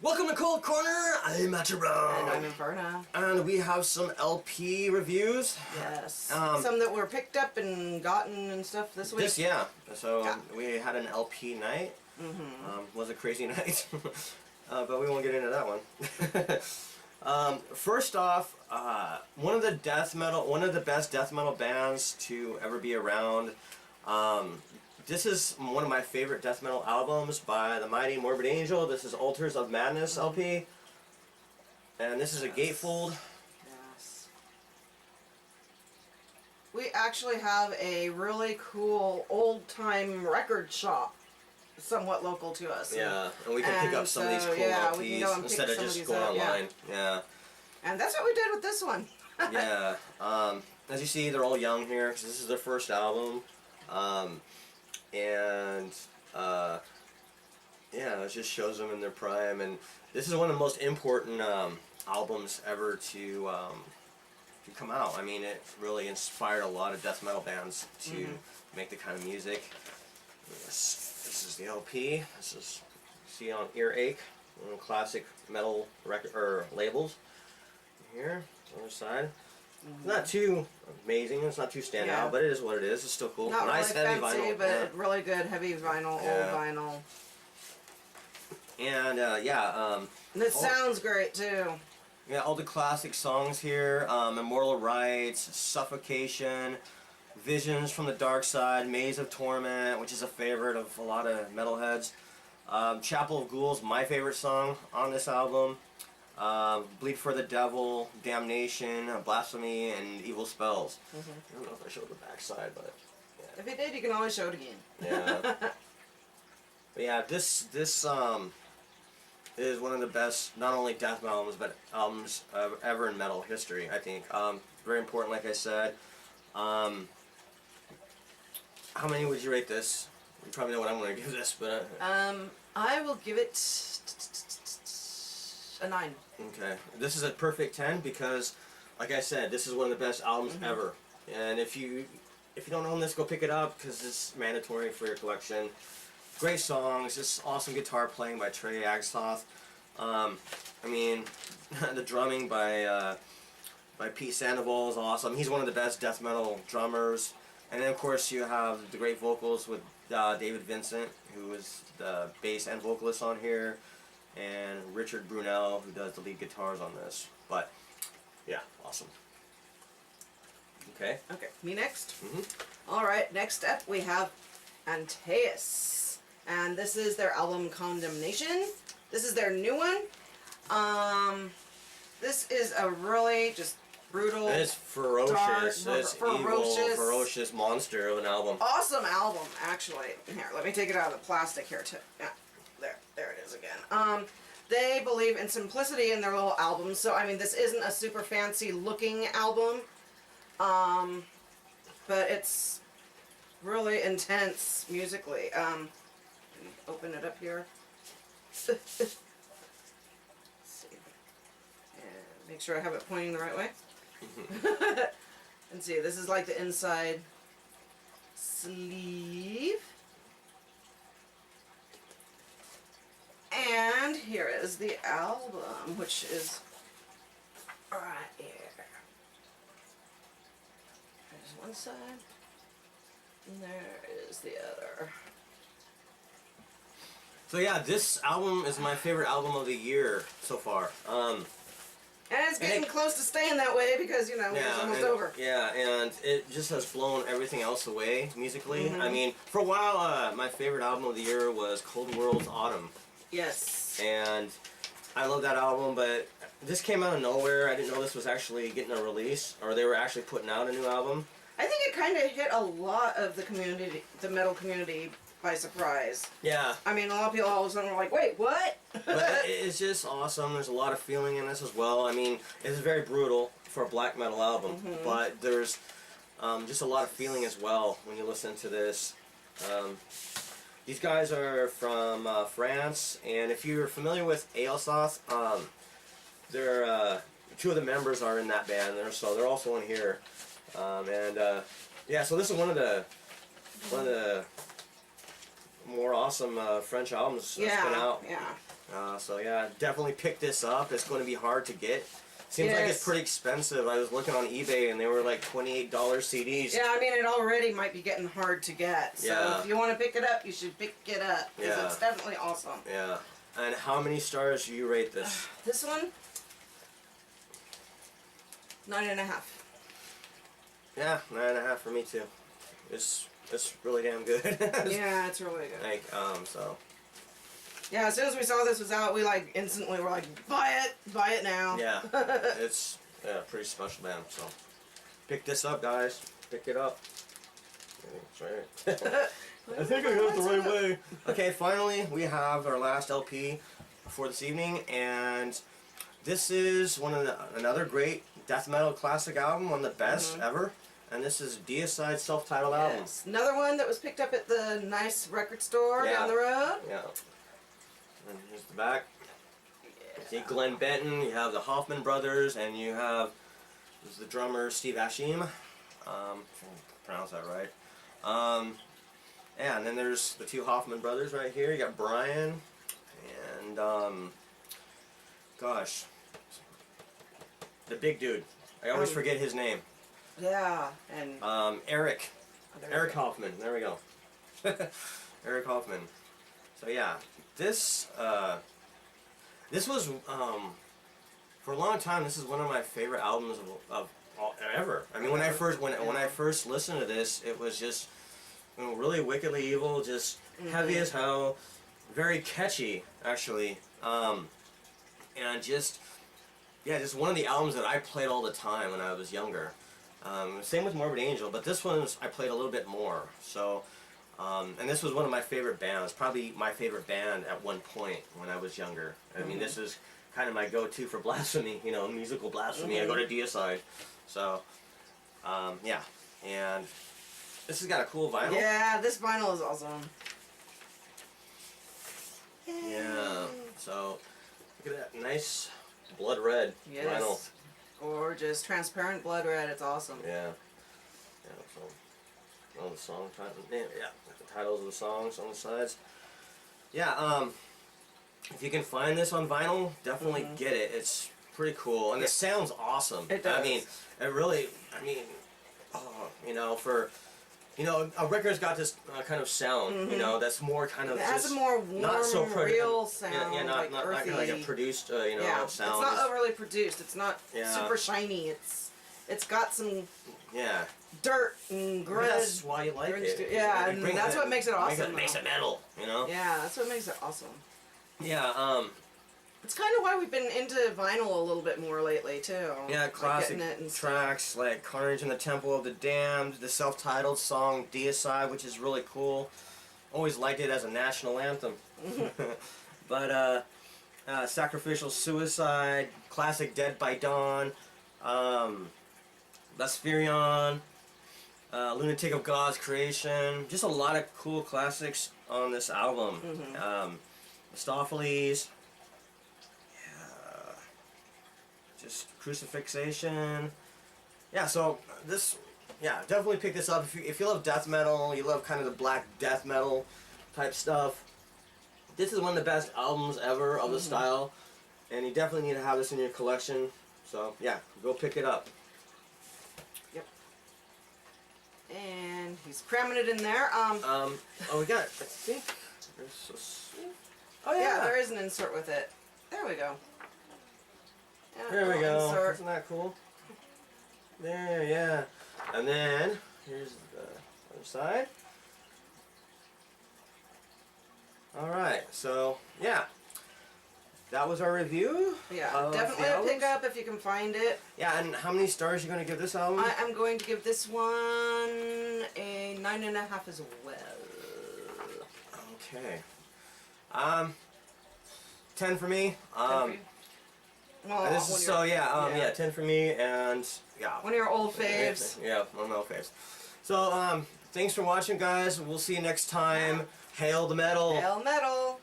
Welcome to Cold Corner. I'm Matterone. And I'm Inferna. And we have some LP reviews. Yes. Some that were picked up and gotten and stuff this week. Yeah. So we had an LP night. Was a crazy night. But we won't get into that one. First off, one of the best death metal bands to ever be around. This is one of my favorite death metal albums by the mighty Morbid Angel. This is Altars of Madness LP. And this is a gatefold. Yes. We actually have a really cool old-time record shop somewhat local to us. Yeah, and we can pick up some of these cool LPs instead of just going online. Yeah. And that's what we did with this one. Yeah. As you see, they're all young here because this is their first album. Yeah, it just shows them in their prime, and this is one of the most important albums ever to come out. I mean, it really inspired a lot of death metal bands to make the kind of music. This is the LP. This is, you see on Earache, one of the classic metal record or labels. Here, on the other side. Not too amazing, it's not too standout, but it is what it is. It's still cool. Not nice really heavy fancy, vinyl. but really good heavy vinyl, old vinyl. And And it sounds great too. Yeah, all the classic songs here: Immortal Rites, Suffocation, Visions from the Dark Side, Maze of Torment, which is a favorite of a lot of metalheads. Chapel of Ghouls, my favorite song on this album. Bleed for the Devil, Damnation, Blasphemy, and Evil Spells. I don't know if I showed the back side, but yeah. If you did, you can always show it again. Yeah. But yeah, this is one of the best, not only death metal albums, but albums ever in metal history, I think. Very important, like I said. How many would you rate this? You probably know what I'm going to give this, but... I will give it a 9. Okay. This is a perfect 10 because, like I said, this is one of the best albums ever. And if you don't own this, go pick it up because it's mandatory for your collection. Great songs, just awesome guitar playing by Trey Agstoth. I mean, the drumming by Pete Sandoval is awesome. He's one of the best death metal drummers. And then, of course, you have the great vocals with David Vincent, who is the bass and vocalist on here, and Richard Brunel, who does the lead guitars on this. But, yeah, awesome. Okay. Okay, me next? Alright, next up we have Antaeus. And this is their album Condemnation. This is their new one. This is a really just brutal, it's ferocious, dark, it's evil, ferocious monster of an album. Awesome album, actually. Here, let me take it out of the plastic here too. Yeah, there it is again. They believe in simplicity in their little albums, so I mean this isn't a super fancy looking album, but it's really intense musically. Open it up here. Let's see. And make sure I have it pointing the right way. And see, this is like the inside sleeve. And here is the album, which is right here. There's one side, and there is the other. So yeah, this album is my favorite album of the year so far. And it's getting close to staying that way because, you know, it's almost over. Yeah, and it just has blown everything else away musically. I mean, for a while, my favorite album of the year was Cold World's Autumn. Yes. And I love that album, but this came out of nowhere. I didn't know this was actually getting a release, or they were actually putting out a new album. I think it kind of hit a lot of the community, the metal community, by surprise. Yeah. I mean, a lot of people all of a sudden were like, wait, what? But it's just awesome. There's a lot of feeling in this as well. I mean, it's very brutal for a black metal album, but there's just a lot of feeling as well when you listen to this. These guys are from France, and if you're familiar with Aelsoth, they're two of the members are in that band, so they're also in here. Yeah, so this is one of the more awesome French albums that's been out. Yeah. So yeah, definitely pick this up. It's going to be hard to get. Seems like it's pretty expensive. I was looking on eBay and they were like $28 CDs. Yeah, I mean, it already might be getting hard to get. So if you want to pick it up, you should pick it up. Because it's definitely awesome. Yeah. And how many stars do you rate this? This one? 9.5. Yeah, 9.5 for me too. It's really damn good. Yeah, it's really good. Like, so. Yeah, as soon as we saw this was out, we like instantly were like, buy it now. Yeah, it's a pretty special band. So, pick this up, guys. Pick it up. That's right. I think I got it the right way. Okay, finally we have our last LP for this evening, and this is another great death metal classic album, one of the best ever. And this is Deicide self-titled album. Another one that was picked up at the nice record store down the road. Yeah. And here's the back. You see Glenn Benton, you have the Hoffman brothers, and you have the drummer Steve Ashim. If I pronounce that right. Yeah, and then there's the two Hoffman brothers right here. You got Brian and gosh, the big dude. I always forget his name. Yeah, and Eric. Eric Hoffman. There we go. Eric Hoffman. So yeah, this was for a long time. This is one of my favorite albums of ever. I mean, when I first listened to this, it was just really wickedly evil, just heavy as hell, very catchy actually, and just one of the albums that I played all the time when I was younger. Same with Morbid Angel, but this one I played a little bit more. So. And this was one of my favorite bands, probably my favorite band at one point when I was younger. I mean, this is kind of my go-to for blasphemy, musical blasphemy. I go to Deicide. So, yeah. And this has got a cool vinyl. Yeah, this vinyl is awesome. Yeah. So, look at that nice blood red vinyl. Gorgeous, transparent blood red. It's awesome. Yeah. Yeah, so. Oh, the song title, yeah, the titles of the songs on the sides. Yeah, if you can find this on vinyl, definitely get it. It's pretty cool, and it sounds awesome. It does. I mean, a record's got this kind of sound, that's more kind of it has a more warm, not so real sound, not kind of like a produced, sound. It's not overly produced. It's not super shiny. It's got some dirt and grit. That's why you like it. Yeah, and that's what makes it awesome. It makes it metal, Yeah, that's what makes it awesome. Yeah, it's kind of why we've been into vinyl a little bit more lately, too. Yeah, classic tracks like Carnage in the Temple of the Damned, the self-titled song Deicide, which is really cool. Always liked it as a national anthem. But, Sacrificial Suicide, classic Dead by Dawn, Blaspherion, Lunatic of God's Creation. Just a lot of cool classics on this album. Mephistopheles. Yeah. Just Crucifixation. Yeah, so this, definitely pick this up. If you love death metal, you love kind of the black death metal type stuff, this is one of the best albums ever of the style. And you definitely need to have this in your collection. So, yeah, go pick it up. And he's cramming it in there. We got, I think, there is an insert with it. There we go. Yeah, there we go. Insert. Isn't that cool? There, yeah. And then, here's the other side. Alright, so, yeah. That was our review. Yeah, definitely pick up if you can find it. Yeah, and how many stars are you going to give this album? I am going to give this one a 9.5 as well. Okay. 10 for me. 10 for you? Well, 10 for me, and one of your old faves. Yeah, one of my old faves. So, thanks for watching, guys. We'll see you next time. Hail the metal. Hail metal.